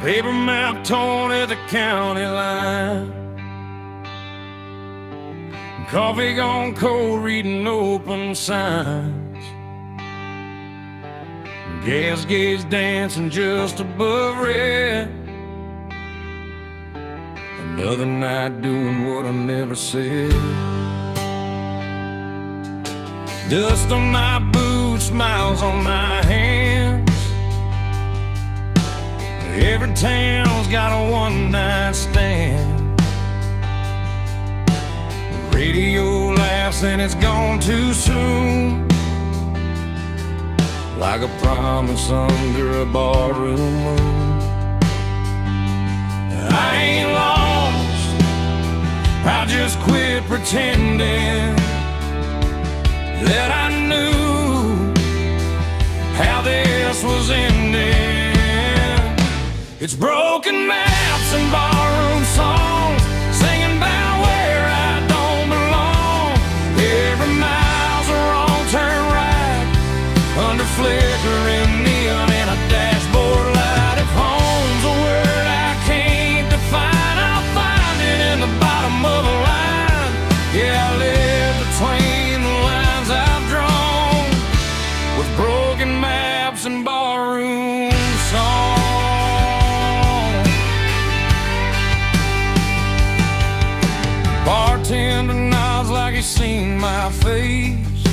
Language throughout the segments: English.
Paper map torn at the county line. Coffee gone cold, reading open signs. Gas gauge dancing just above red. Another night doing what I never said. Dust on my boots, smiles on my hands. Every town's got a one-night stand. The radio laughs and it's gone too soon, like a promise under a barroom moon. I ain't lost, I just quit pretending that I knew how this was ending. It's broken maps and barroom songs, singing about where I don't belong. Every mile's a wrong turn right, under flickering neon and a dashboard light. If home's a word I can't define, I'll find it in the bottom of a line. Yeah, I live between the lines I've drawn, with broken maps and barroom songs. Bartender nods like he's seen my face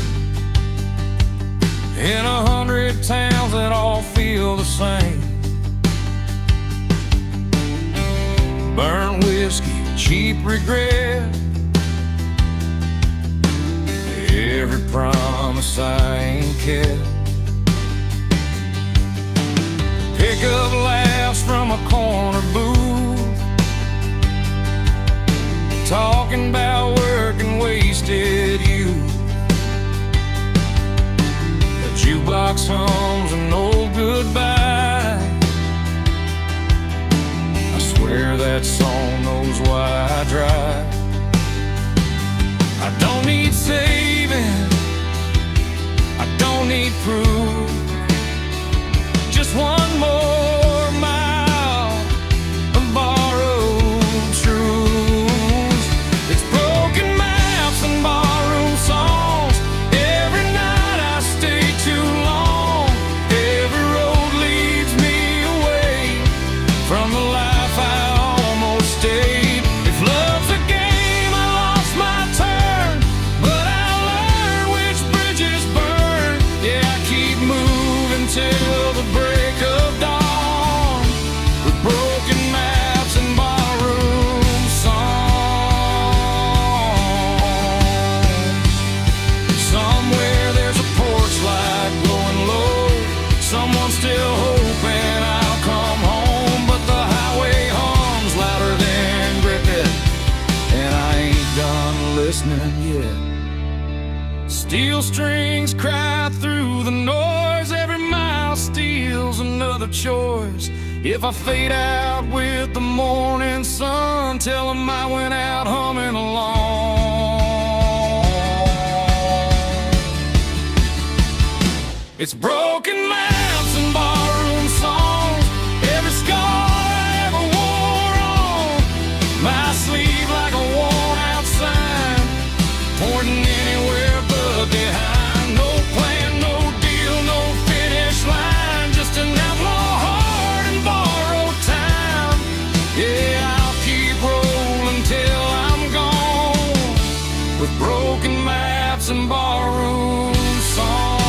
in 100 towns that all feel the same. Burnt whiskey, cheap regret, every promise I ain't kept. Pick up laughs from a corner booth, talking about work and wasted youth. The jukebox hums an old goodbye. I swear that song knows why I drive. I don't need saving, I don't need proof, just one more mile of borrowed truths. It's broken maps and barroom songs. Every night I stay too long. Every road leads me away from the life I almost stayed. If love's a game, I lost my turn, but I learned which bridges burn. Yeah, I keep moving till the break of dawn, with broken maps and barroom songs. Somewhere there's a porch light glowing low, someone still hoping I'll come home, but the highway hums louder than cricket, and I ain't done listening yet. Steel strings cry through the noise, every mile steals another choice. If I fade out with the morning sun, tell 'em I went out humming along. It's broken maps and barroom songs, every scar I ever wore on my sleeve like a worn out sign, pointing anywhere but behind. No plan, no deal, no finish line, just an outlaw heart and borrowed time. Yeah, I'll keep rolling till I'm gone, with broken maps and barroom songs.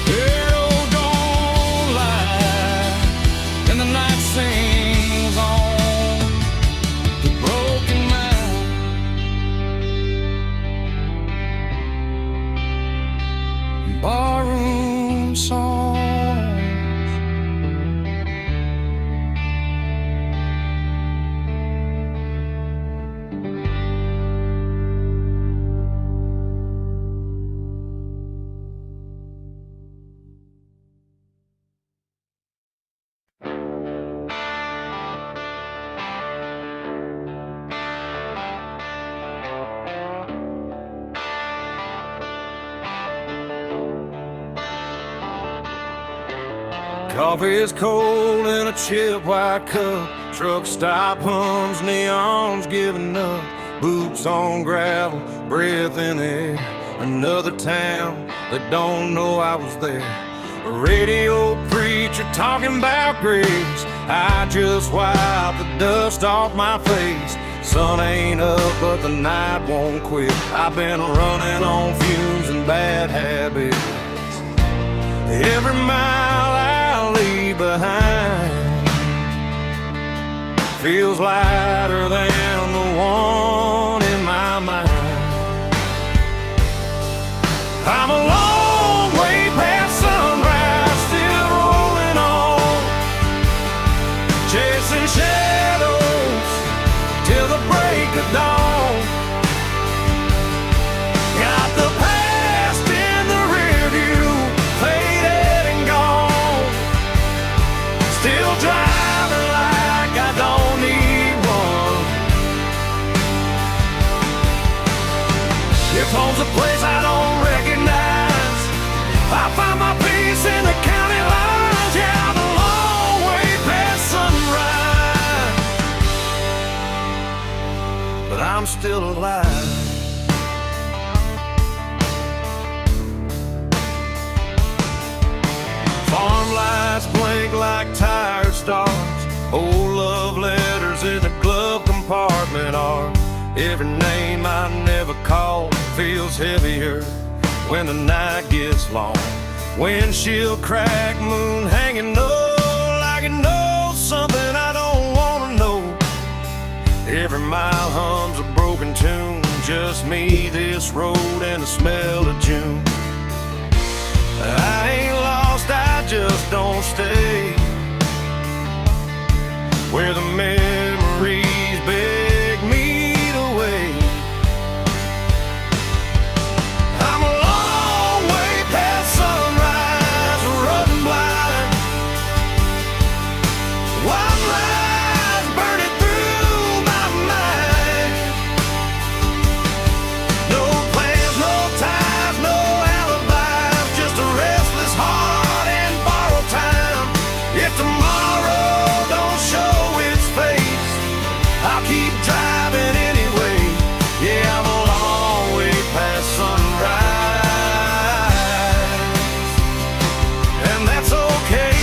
Arrow don't lie, and the night sings on, the broken map, barroom songs. Coffee is cold in a chip white cup. Truck stop hums, neons giving up. Boots on gravel, breath in the air. Another town that don't know I was there. A radio preacher talking about grace. I just wiped the dust off my face. Sun ain't up, but the night won't quit. I've been running on fumes and bad habits. Every mile I leave behind feels lighter than the one in my mind. I'm a long way past sunrise, still rolling on, chasing shadows till the break of dawn. Got the past in the rear view, faded and gone. Still driving like I don't need one. If home's a place I don't recognize, I find my peace in the county lines. Yeah, I'm a long way past sunrise, but I'm still alive. Farm lights blink like tired stars. Old love letters in the glove compartment are. Every name I never called feels heavier when the night gets long. Windshield crack, moon hanging low, like it knows something I don't wanna know. Every mile hums a broken tune, just me, this road, and the smell of June. I ain't lost, I just don't stay where the memories beg me to wait. I'm a long way past sunrise, running blind. White lies burning through my mind. No plans, no ties, no alibis, just a restless heart and borrowed time. If tomorrow don't show its face, I'll keep driving anyway. Yeah, I'm a long way past sunrise, and that's okay.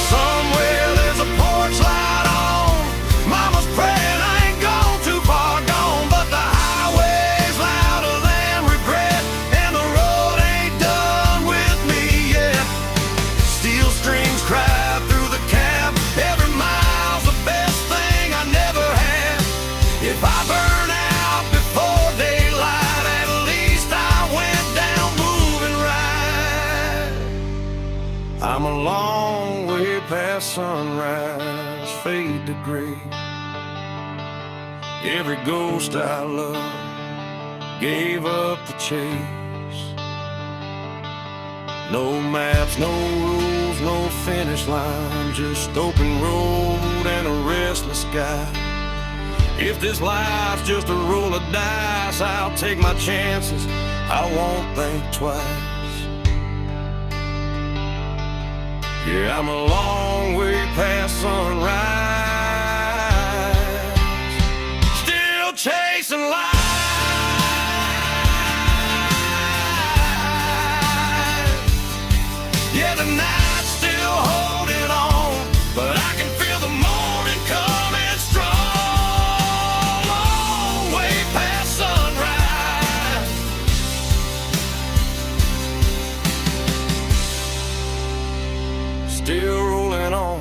Somewhere there's a porch light on. Mama's praying I ain't gone too far gone, but the highway's louder than regret, and the road ain't done with me yet. Steel strings cry through the cab. Every mile's the best thing I never had. If I burn out before daylight, at least I went down moving right. I'm a long way past sunrise, fade to gray. Every ghost I love gave up the chase. No maps, no rules, no finish line, just open road and a restless sky. If this life's just a roll of dice, I'll take my chances, I won't think twice. Yeah, I'm a long way past sunrise, still chasing life. Yeah, the night's still holding on, but I can feel the morning coming strong. Long way past sunrise, still rolling on.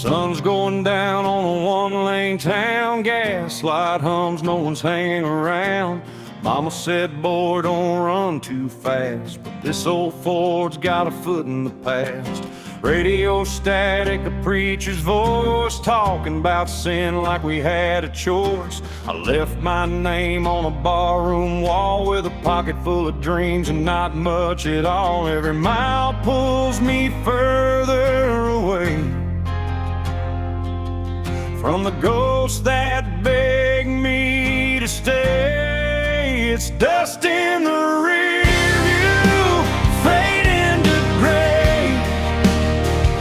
Sun's going down on a one-lane town. Gaslight hums, no one's hanging around. Mama said, boy, don't run too fast. But this old Ford's got a foot in the past. Radio static, a preacher's voice, talking about sin like we had a choice. I left my name on a barroom wall with a pocket full of dreams and not much at all. Every mile pulls me further away from the ghosts that beg me to stay. It's dust in the rear view, fading to gray.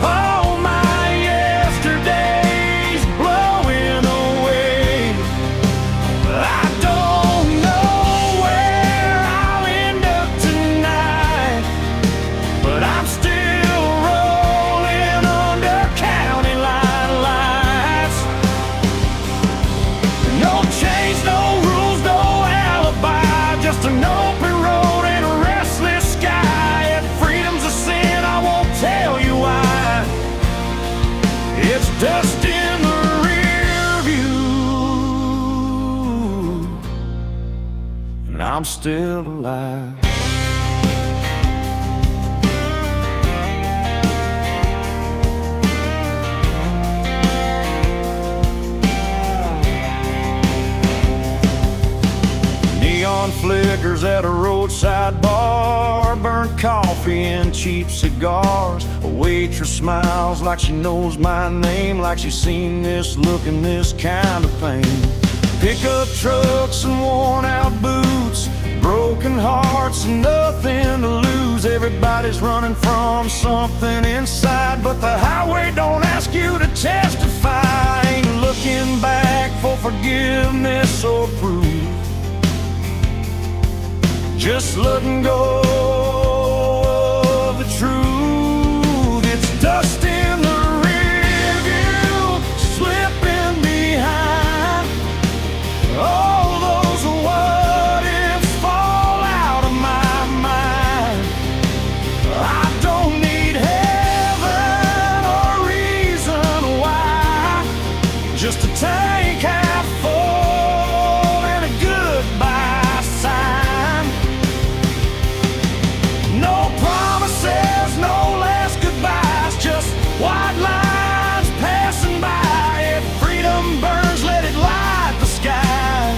All my yesterdays blowing away. I don't know where I'll end up tonight, but I'm still rolling under county line lights. No chains, no rules, no alibi, just an open road and a restless sky. If freedom's a sin, I won't tell you why. It's dust in the rear view, and I'm still alive. Neon flickers at a roadside bar, burnt coffee and cheap cigars. A waitress smiles like she knows my name, like she's seen this look and this kind of pain. Pickup trucks and worn out boots, broken hearts and nothing to lose. Everybody's running from something inside, but the highway don't ask you to testify. Ain't looking back for forgiveness or proof, just letting go of the truth. It's dust in the rear view, slipping behind. All those what ifs fall out of my mind. I don't need heaven or reason why, just a tank half full and a goodbye sign. No promises, no last goodbyes, just white lines passing by. If freedom burns, let it light the sky.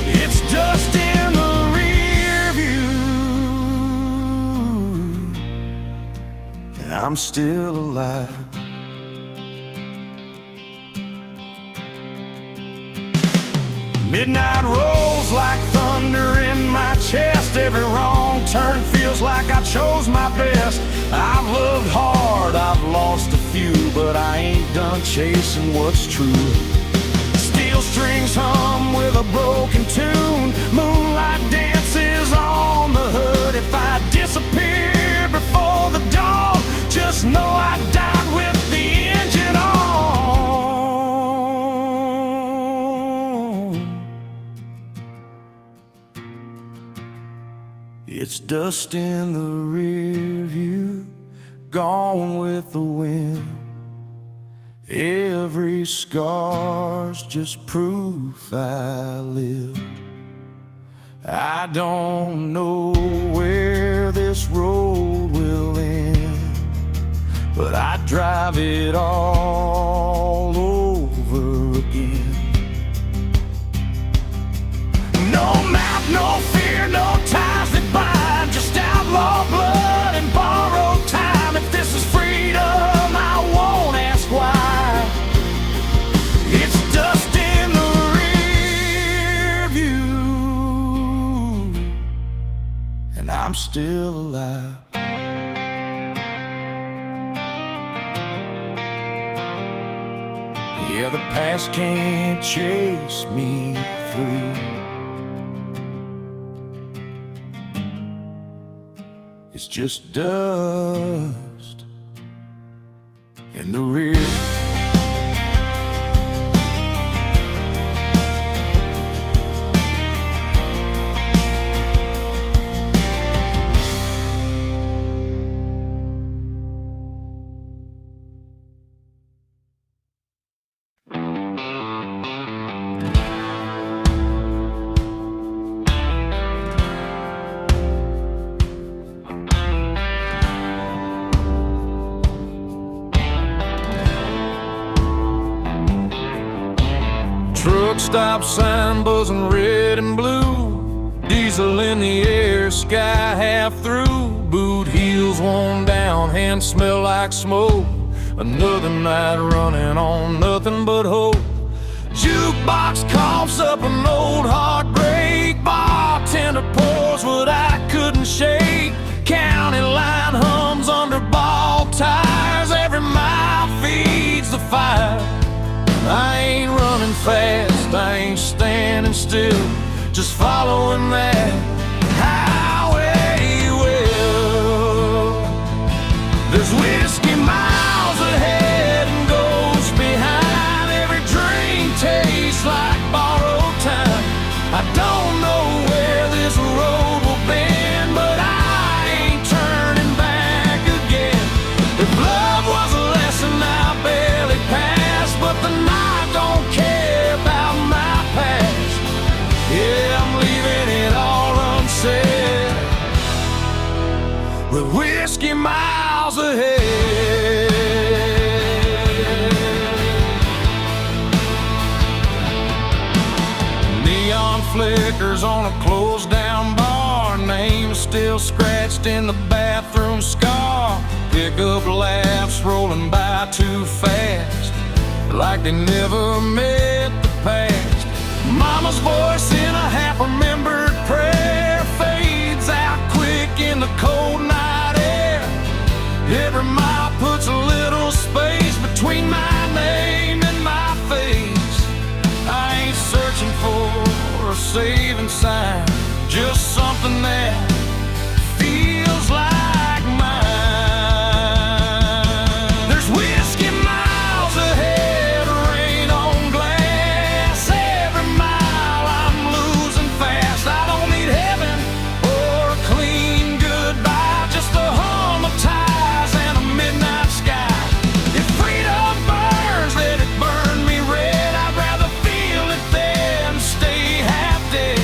It's dust in the rear view, and I'm still alive. Midnight rolls like thunder in my chest. Every wrong turn feels like I chose my best. I've loved hard, I've lost a few, but I ain't done chasing what's true. Steel strings hum with a broken tune. Moonlight dances on the hood. If I disappear before the dawn, just know I died with the engine on. It's dust in the rear view, gone with the wind. Every scar's just proof I lived. I don't know where this road will end, but I drive it all over again. No map, no fear, no ties that bind, just outlaw blood and borrowed time. If this is freedom, I won't ask why. It's dust in the rear view, and I'm still alive. Yeah, the past can't chase me free. It's just dust in the rear. stop sign buzzing red and blue, diesel in the air, sky half through, boot heels worn down, hands smell like smoke. Another night running on nothing but hope. Jukebox coughs up an old heartbreak, bartender pours what I couldn't shake. County line hums under bald tires, every mile feeds the fire. I ain't running fast, I ain't standing still, just following that highway well. There's whiskey miles ahead and ghosts behind, every drink tastes like borrowed time. I don't know where this road will bend, but I ain't turning back again. If love was a lesson I barely passed, but the night don't care about my past. Yeah, I'm leaving it all unsaid, with whiskey miles ahead. Neon flickers on a closed down bar, name still scratched in the bathroom scar. Pickup laughs rolling by too fast, like they never met the past. Mama's voice in a half-remembered prayer fades out quick in the cold night air. Every mile puts a little space between my name and my face. I ain't searching for a saving sign, just something that feels like mine. There's whiskey miles ahead, rain on glass, every mile I'm losing fast. I don't need heaven or a clean goodbye, just a hum of tires and a midnight sky. If freedom burns, let it burn me red, I'd rather feel it than stay half dead.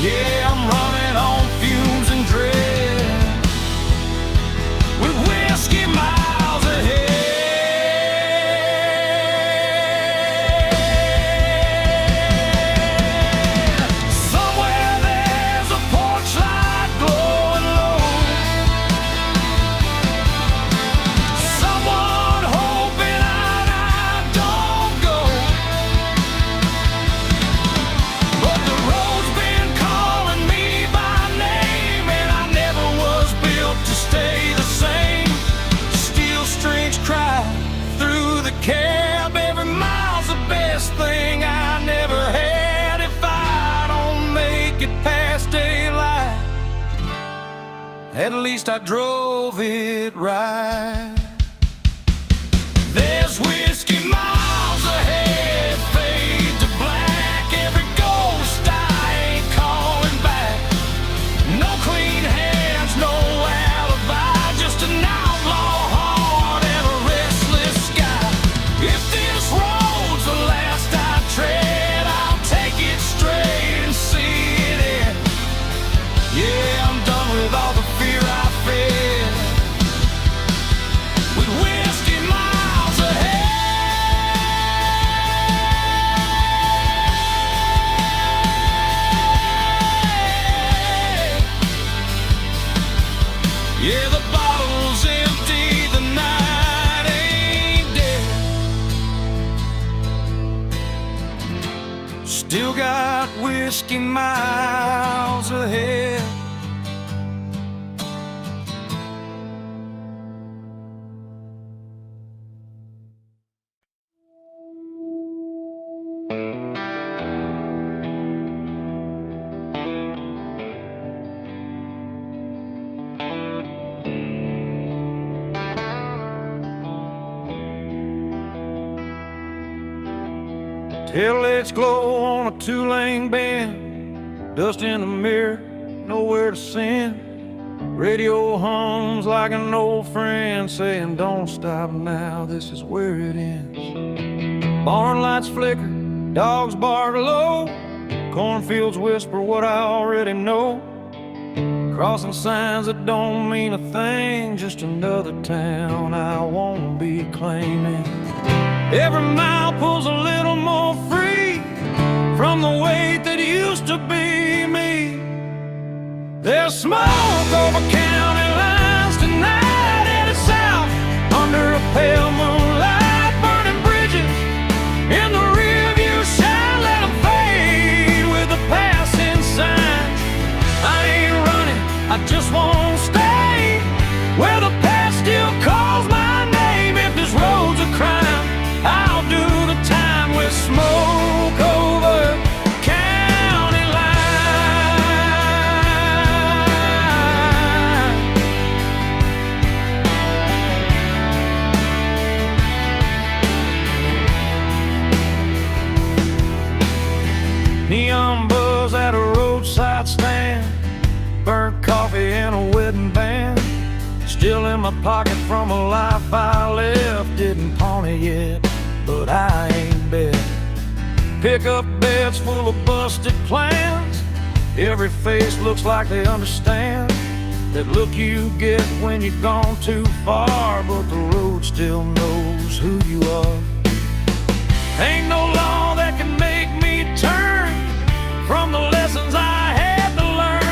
Yeah, I'm running on fumes and dread, with whiskey miles ahead. Somewhere there's a porch light glowing low, someone hoping I don't go. But the road's been calling me by name, and I never was built to stay the same. Steel strings cry through the cab, every mile's the best thing I never had. If I don't make it past daylight, at least I drove it right. There's whiskey miles ahead, fade to black, every ghost I ain't calling back. No clean hands, no alibi, just an outlaw heart and a restless sky. If this road's the last I tread, I'll take it straight and see it end. Yeah, I'm done with all the fear I fed, with whiskey miles ahead. Yeah, the bottle's empty, the night ain't dead. Still got whiskey miles ahead. Taillights glow on a two-lane bend, dust in the mirror, nowhere to send. Radio hums like an old friend saying, don't stop now, this is where it ends. Barn lights flicker, dogs bark low, cornfields whisper what I already know. Crossing signs that don't mean a thing, just another town I won't be claiming. Every mile pulls a little more free, from the weight that used to be me. There's smoke over county lines tonight, headed south under a pale moonlight, burning bridges in the rearview shine. Let them fade with the passing signs. I ain't running, I just won't stay where the past still calls my name. If this road's a crime, I'll do the time with smoke over county line. Neon buzz at a roadside stand, burnt coffee and a wedding band, still in my pocket from a life I left. Didn't pawn it yet, but I ain't bet. Pick up beds full of busted plans, every face looks like they understand that look you get when you've gone too far, but the road still knows who you are. Ain't no law that can make me turn from the lessons I had to learn.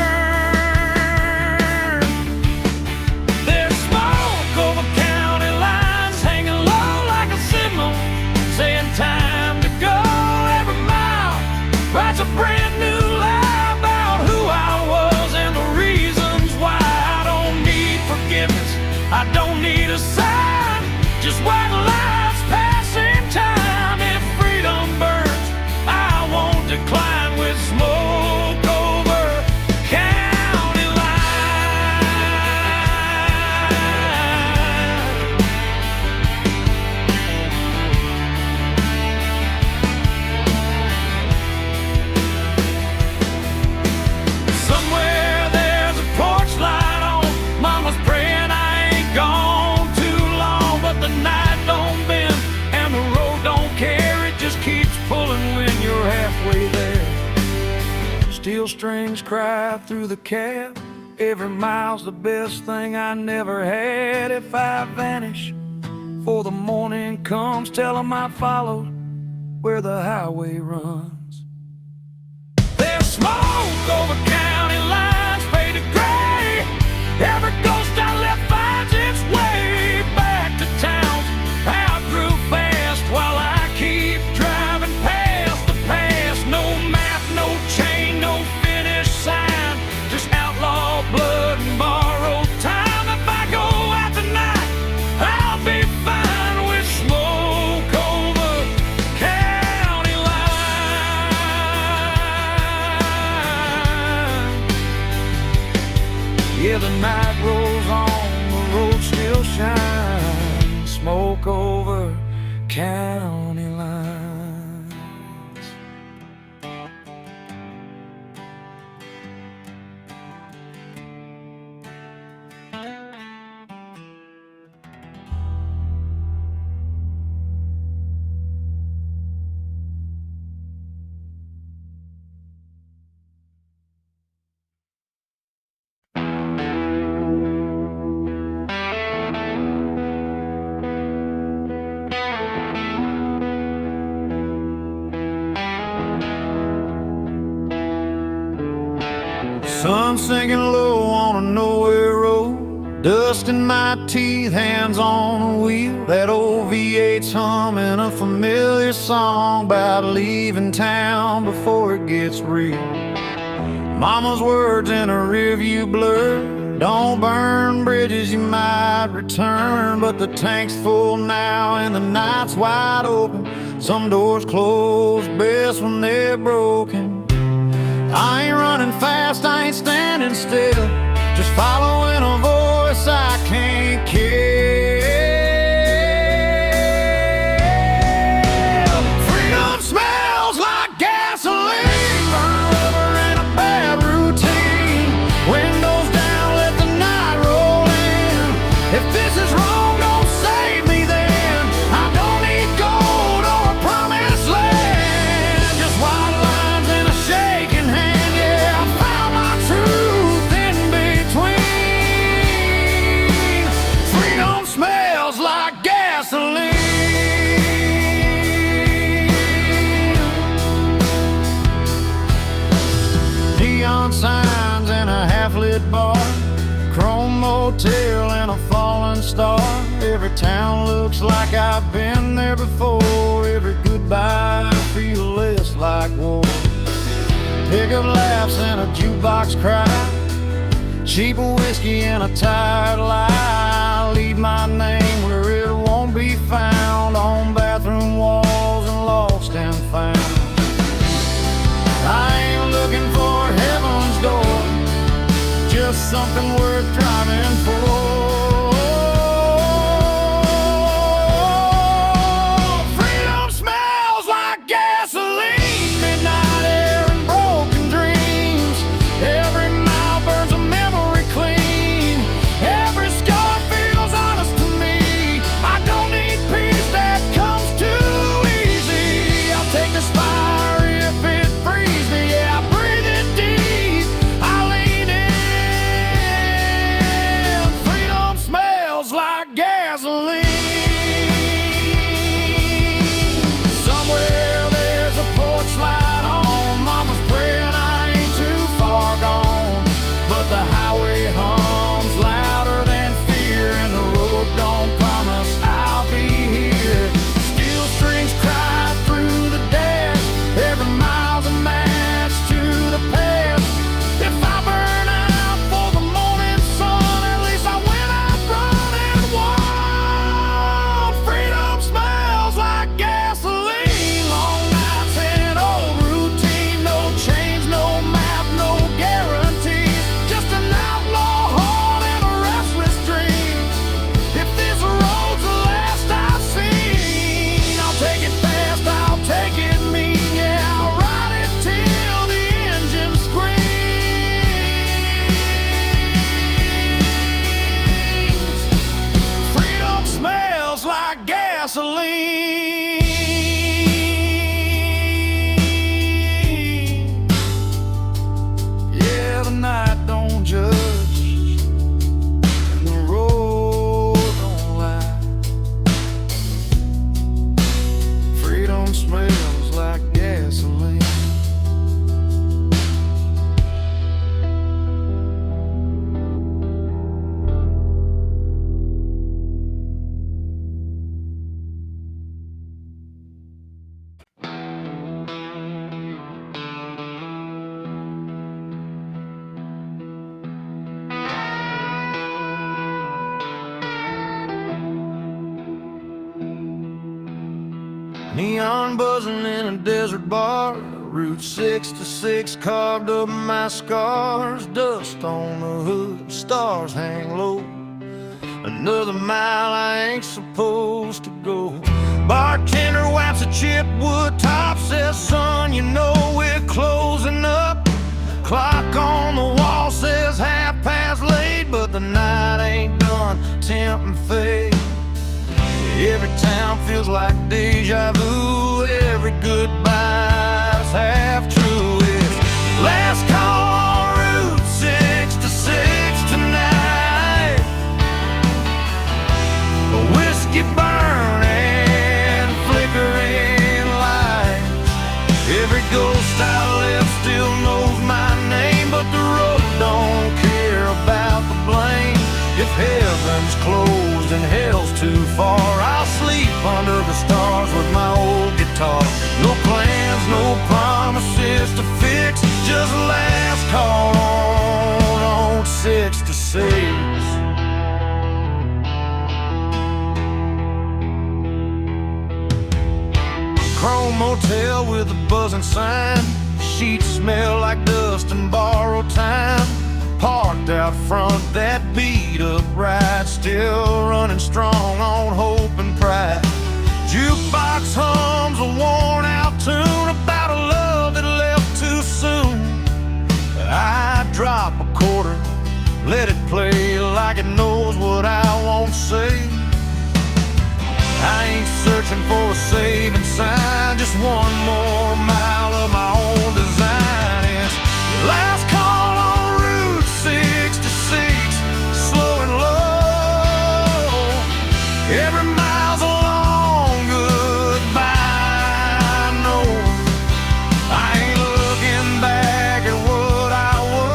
There's smoke over county lines, hanging low like a signal, saying time to go. Every mile writes a brand new lie about who I was and the reasons why. I don't need forgiveness, I don't need a sign, just white lights passing time. If freedom burns, I won't decline with smoke over county line. Somewhere there's a porch light on, mama's praying I ain't gone too long, but the night don't bend and the road don't care, it just keeps pulling when you're halfway there. Steel strings cry through the cab, every mile's the best thing I never had. If I vanish before the morning comes, tell 'em I followed where the highway runs. There's smoke over county lines, faded gray, every ghost I left finds its way back to town. I grew fast while I keep driving past the past. No map, no chain, no finish sign, just outlaw blood and borrowed time. If I go out tonight, I'll be fine with smoke over county line. Yeah, the night rolls on, the road still shines, smoke over county lines. Sun sinking low on a nowhere road, dust in my teeth, hands on the wheel. That old V8's humming a familiar song about leaving town before it gets real. Mama's words in a rearview blur, don't burn bridges, you might return. But the tank's full now and the night's wide open, some doors close best when they're broken. I ain't running fast, I ain't standing still, just following a voice I can't kill. Freedom smells like gasoline, burn rubber and a bad routine. Windows down, let the night roll in. If this is wrong, don't save me then. I don't need gold or a promised land, just white lines and a shaking hand. Yeah, I found my truth in neon signs and a half-lit bar, chrome motel and a fallen star. Every town looks like I've been there before. Every goodbye feels less like war. Pickup laughs and a jukebox cry, cheap whiskey and a tired lie. Leave my name where it won't be found, on bathroom walls and lost and found. I ain't looking for heaven's door, just something worth driving for. Freedom smells like gasoline, midnight air and broken dreams. Every mile burns a memory clean. Every scar feels honest to me. I don't need peace that comes too easy. I'll take this fire if it frees me. Yeah, I breathe it deep, I lean in. Freedom smells like gasoline. Somewhere there's a porch light on. Mama's praying I ain't too far gone, but the highway hums louder than fear, and the road don't promise I'll be here. Steel strings cry through the dash, every mile's a match to the past. If I burn out for the morning sun, at least I went out running wild. Freedom smells like gasoline, long nights and old routine. No chains, no map, no guarantees, just an outlaw heart and a restless dream. If this road's the last I've seen, I'll take it fast, I'll take it mean. Yeah, I'll ride it till the engine screams. Freedom smells like gasoline. Yeah, the night don't judge and the road don't lie. Freedom smells like gasoline. Neon buzzing in a desert bar, Route 66 carved up my scars. Dust on the hood, stars hang low. Another mile I ain't supposed to go. Bartender wipes a chipped wood top, says, son, you know we're closing up. Clock on the wall says 8:30, but the night ain't done, tempt and fade. Every town feels like deja vu. Every goodbye's half true. It's last call on Route 66 tonight. A whiskey burning, flickering lights. Every ghost I left still knows my name, but the road don't care about the blame. If heaven's closed and hell's too far, I'll sleep under the stars with my old guitar. No plans, no promises to fix, just last call on 66. Chrome motel with a buzzing sign, sheets smell like dust and borrowed time. Parked out front, that beat up ride, still running strong on hope and pride. Jukebox hums a worn out tune about a love that left too soon. I drop a quarter, let it play like it knows what I won't say. I ain't searching for a saving sign, just one more mile of my own design. It's last call on Route 66, slow and low. Every mile's a long goodbye. No, I ain't looking back at what I was.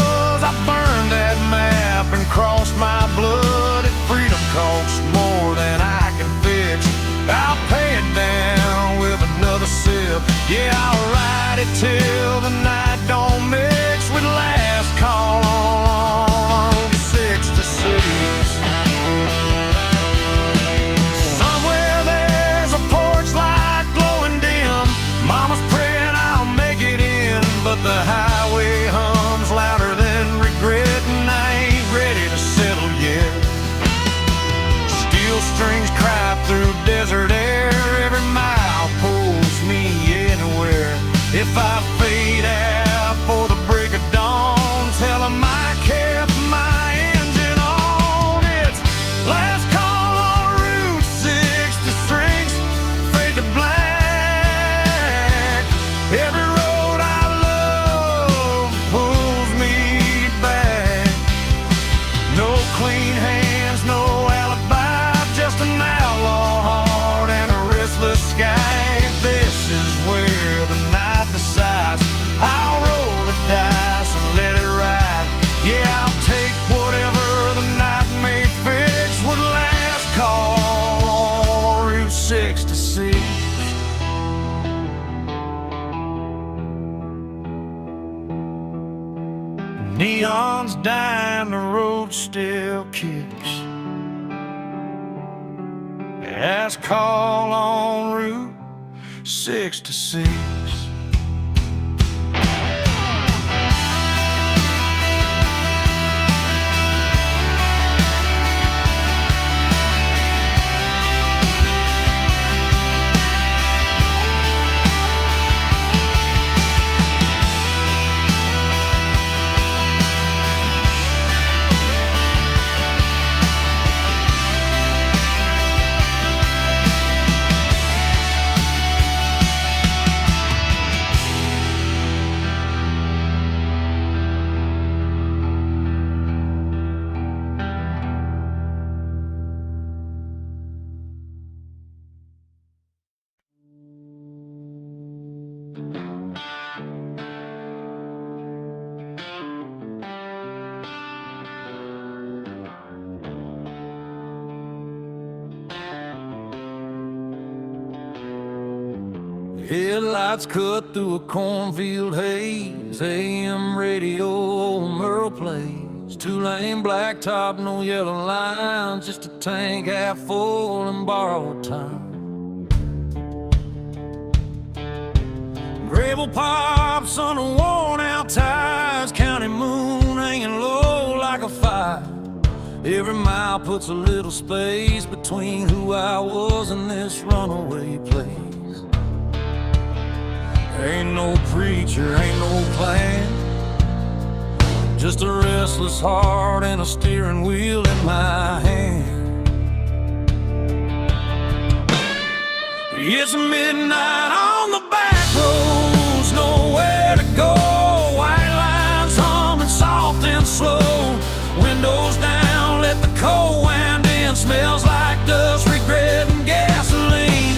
sun's dying, the road still kicks. Last call on Route 66. Headlights cut through a cornfield haze. AM radio, old Merle plays. Two-lane blacktop, no yellow lines. Just a tank half full and borrowed time. Gravel pops on the worn-out tires. County moon hanging low like a fire. Every mile puts a little space between who I was and this runaway place. Ain't no preacher, ain't no plan, just a restless heart and a steering wheel in my hand. It's midnight on the back roads, nowhere to go. White lines humming soft and slow. Windows down, let the cold wind in. Smells like dust, regret, and gasoline.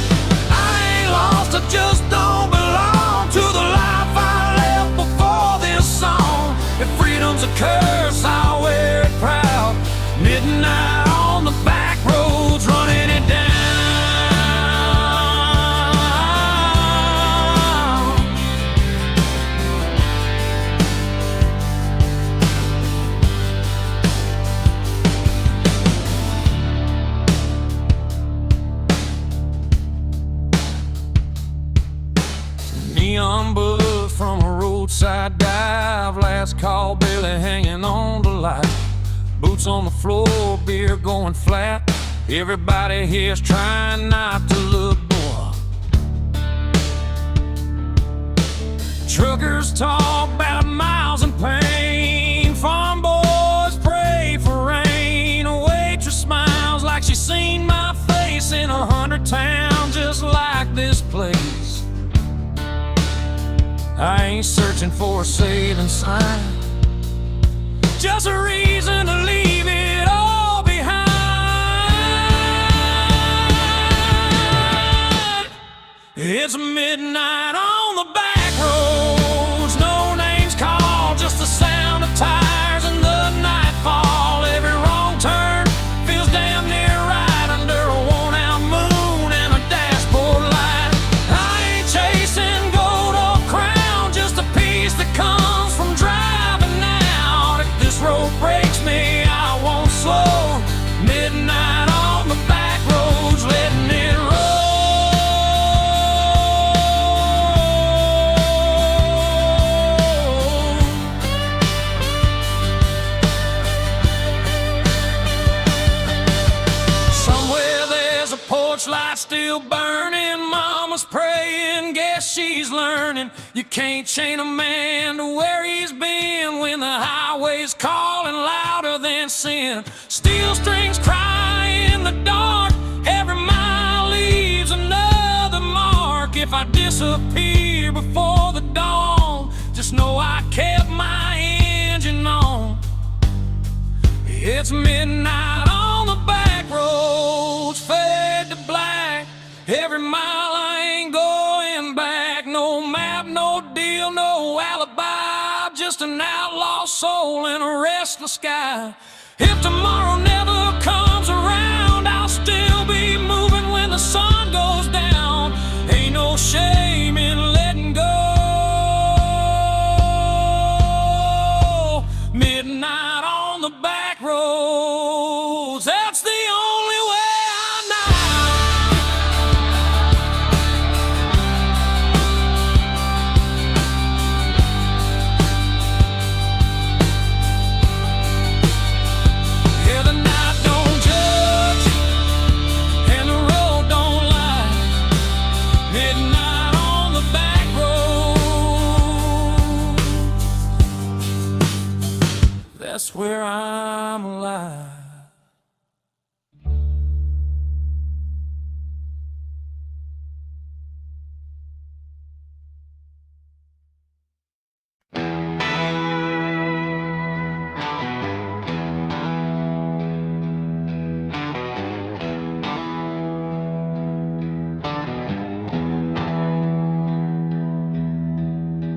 I ain't lost, I just don't belong to the life I left before this song. If freedom's a curse, I'll wear it proud. Midnight on the back roads, running it down. Neon buzz from a roadside dive. Last call, barely hanging on to life. Boots on the floor, beer going flat. Everybody here's trying not to look poor. Truckers talk about miles and pain. Farm boys pray for rain. A waitress smiles like she's seen my face in 100 towns just like this place. I ain't searching for a saving sign, just a reason to leave it all behind. It's midnight on the back roads, no names called, just the sound of tires and the nightfall. Every wrong turn feels damn near right under a worn-out moon and a dashboard light. I ain't chasing gold or crown, just a piece that comes from driving out. If this road breaks me, I won't slow. Midnight on the back roads, letting it roll. Somewhere there's a porch light still burning. Mama's praying, guess she's learning. You can't chain a man to where he's been when the highway's calling louder than sin. Steel strings cry in the dark, every mile leaves another mark. If I disappear before the dawn, just know I kept my engine on. It's midnight on the back roads, fade to black. Every mile I ain't going back. No map, no deal, no alibi. Just an outlaw soul in a restless sky. If tomorrow never comes around, I'll still be moving when the sun goes down. Ain't no shame in letting go. Midnight midnight on the back roads. That's the only way I know. Yeah, the night don't judge and the road don't lie. Midnight on the back road. That's where I'm alive.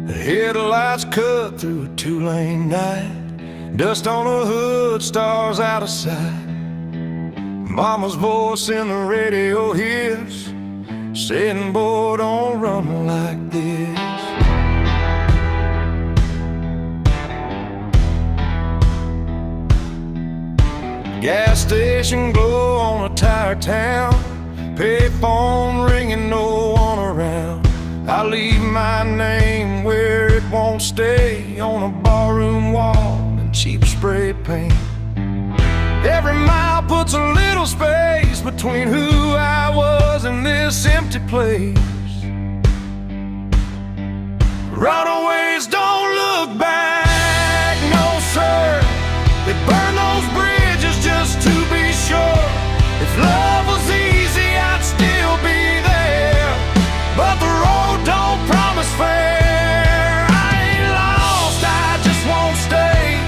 The headlights cut through a two-lane night. Dust on the hood, stars out of sight. Mama's voice in the radio hears, saying, boy, don't run like this. Gas station glow on a tired town. Payphone ringing, no one around. I leave my name where it won't stay, on a barroom wall in cheap spray paint. Every mile puts a little space between who I was and this empty place. Runaways don't look back, no sir. They burn those bridges just to be sure. If love was easy, I'd still be there, but the road don't promise fair. I ain't lost, I just won't stay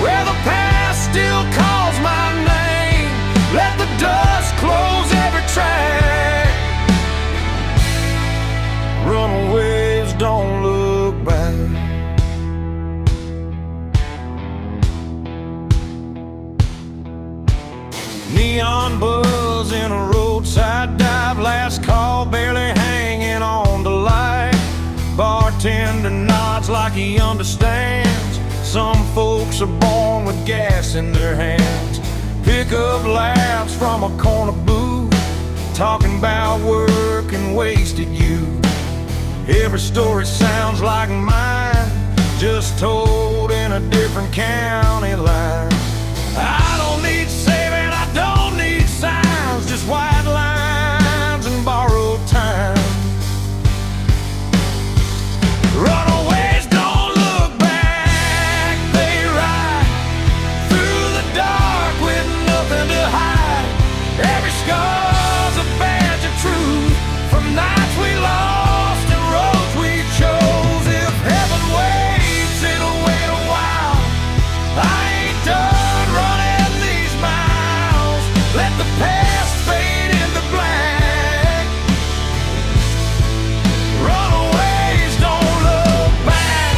where the past still calls my name. Let the dust close every track. Runaways don't look back. Neon buzz in a roadside dive. Last call barely hanging on the light. Bartender nods like he understands. Some folks are born with gas in their hands. Pick up laughs from a corner booth, talking about work and wasted youth. Every story sounds like mine, just told in a different county line. I don't need saving, I don't need signs, just white lines and borrowed time. Runaways don't look back, they ride through the dark with nothing to hide. Every scar's a badge of truth, from nights we lost and roads we chose. If heaven waits, it'll wait a while. I ain't done running these miles. Let the past fade into black. Runaways don't look back.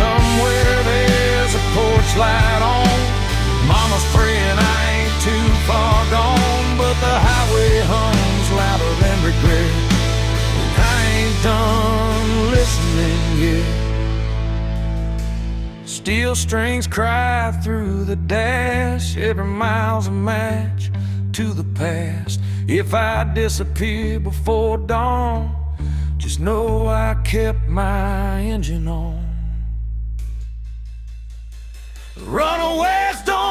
Somewhere there's a porch light on. Mama's praying I ain't too far gone, but the highway hums louder than regret. I ain't done listening yet. Steel strings cry through the dash. Every mile's a match to the past. If I disappear before dawn, just know I kept my engine on. Runaways don't